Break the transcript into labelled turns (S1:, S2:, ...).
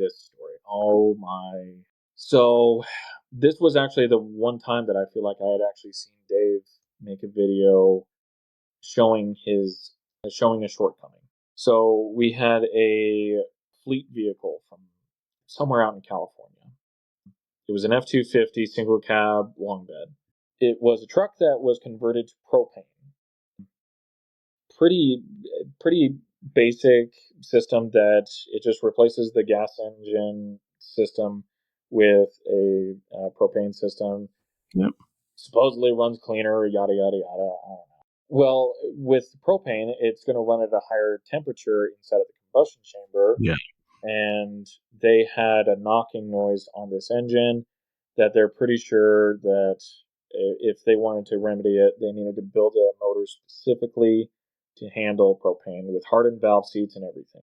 S1: this story. Oh my. So this was actually the one time that I feel like I had actually seen Dave make a video showing showing a shortcoming. So we had a fleet vehicle from somewhere out in California. It was an F-250 single cab long bed. It was a truck that was converted to propane. Pretty pretty basic system that it just replaces the gas engine system with a propane system.
S2: Yep.
S1: Supposedly runs cleaner, yada yada yada. I don't know. Well, with propane, it's going to run at a higher temperature inside of the combustion chamber,
S2: Yeah.
S1: and they had a knocking noise on this engine that they're pretty sure that if they wanted to remedy it, they needed to build a motor specifically to handle propane with hardened valve seats and everything.